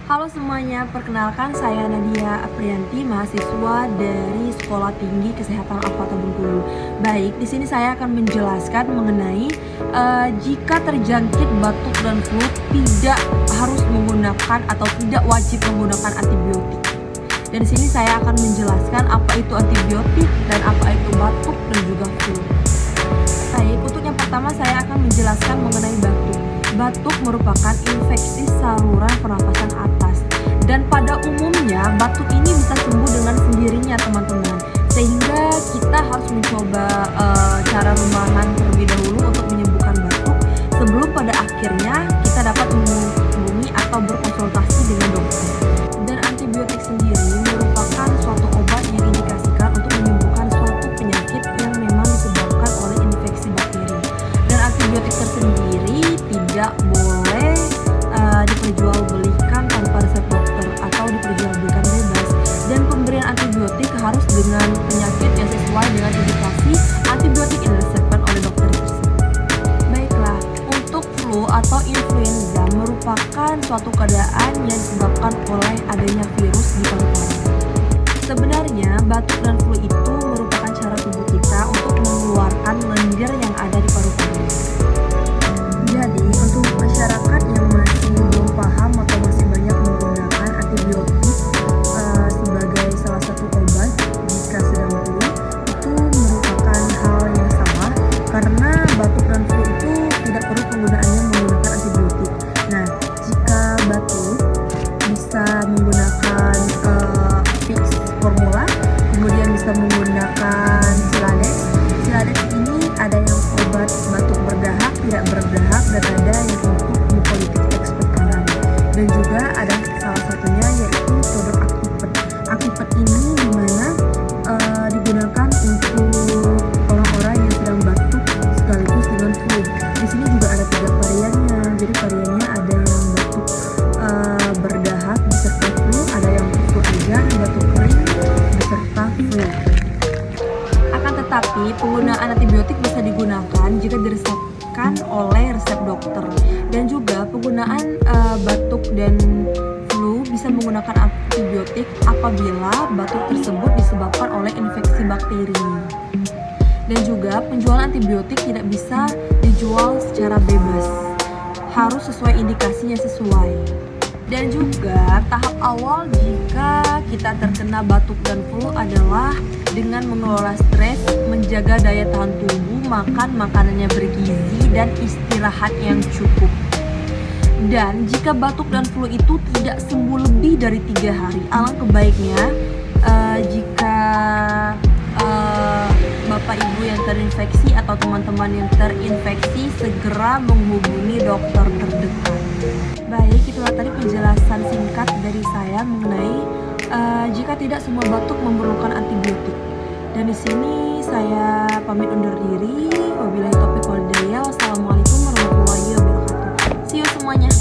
Halo semuanya, perkenalkan saya Nadia Aprianti, mahasiswa dari Sekolah Tinggi Kesehatan Al-Fatah Bengkulu. Baik, di sini saya akan menjelaskan mengenai jika terjangkit batuk dan flu tidak harus menggunakan atau tidak wajib menggunakan antibiotik. Dan di sini saya akan menjelaskan apa itu antibiotik dan apa itu batuk dan juga flu. Baik, untuk yang pertama saya akan menjelaskan mengenai batuk. Batuk merupakan infeksi saluran pernapasan atas, dan pada umumnya batuk ini bisa sembuh dengan sendirinya teman-teman, sehingga kita harus mencoba cara rumahan terlebih dahulu untuk menyembuhkan batuk sebelum pada akhirnya kita dapat menghubungi atau berkonsultasi dengan dokter. Dan antibiotik sendiri merupakan suatu obat yang diindikasikan untuk menyembuhkan suatu penyakit yang memang disebabkan oleh infeksi bakteri, dan antibiotik tersendiri tidak boleh diperjualbelikan tanpa resep dokter atau diperjualbelikan bebas, dan pemberian antibiotik harus dengan penyakit yang sesuai dengan indikasi antibiotik yang diresepkan oleh dokter tersebut. Baiklah, untuk flu atau influenza merupakan suatu keadaan yang disebabkan oleh adanya virus di paru-paru. Sebenarnya batuk dan flu itu merupakan cara tubuh kita untuk mengeluarkan lendir yang ada di paru-paru. Jadi, untuk masyarakat yang masih belum paham atau masih banyak menggunakan antibiotik sebagai salah satu obat jika sedang flu, itu merupakan hal yang salah, karena batuk dan flu itu tidak perlu penggunaannya menggunakan antibiotik. Nah, jika batuk bisa menggunakan fix formula, kemudian bisa menggunakan Ciladex. Ciladex ini ada yang obat batuk berdahak, tidak berdahak, dan ada yang untuk mukolytik ekspektoran, dan juga ada salah satunya yaitu produk Activert. Activert ini dimana digunakan untuk orang-orang yang sedang batuk sekaligus dengan flu. Di sini juga ada 3 variannya. Jadi variannya ada yang batuk berdahak beserta flu, ada yang flu aja, batuk kering beserta flu. Akan tetapi penggunaan antibiotik bisa digunakan jika diresepkan oleh resep dokter, dan juga penggunaan batuk dan flu bisa menggunakan antibiotik apabila batuk tersebut disebabkan oleh infeksi bakteri. Dan juga penjualan antibiotik tidak bisa dijual secara bebas, harus sesuai indikasinya sesuai. Dan juga tahap awal jika kita terkena batuk dan flu adalah dengan mengelola stres, menjaga daya tahan tubuh, makan makanannya bergizi, dan istirahat yang cukup. Dan jika batuk dan flu itu tidak sembuh lebih dari 3 hari, alangkah baiknya jika Bapak Ibu yang terinfeksi atau teman-teman yang terinfeksi segera menghubungi dokter terdekat. Baik, itulah tadi penjelasan singkat dari saya mengenai jika tidak semua batuk memerlukan antibiotik. Dan di sini saya pamit undur diri. Wabillahi taufiq wal hidayah. Wassalamualaikum warahmatullahi wabarakatuh. See you semuanya.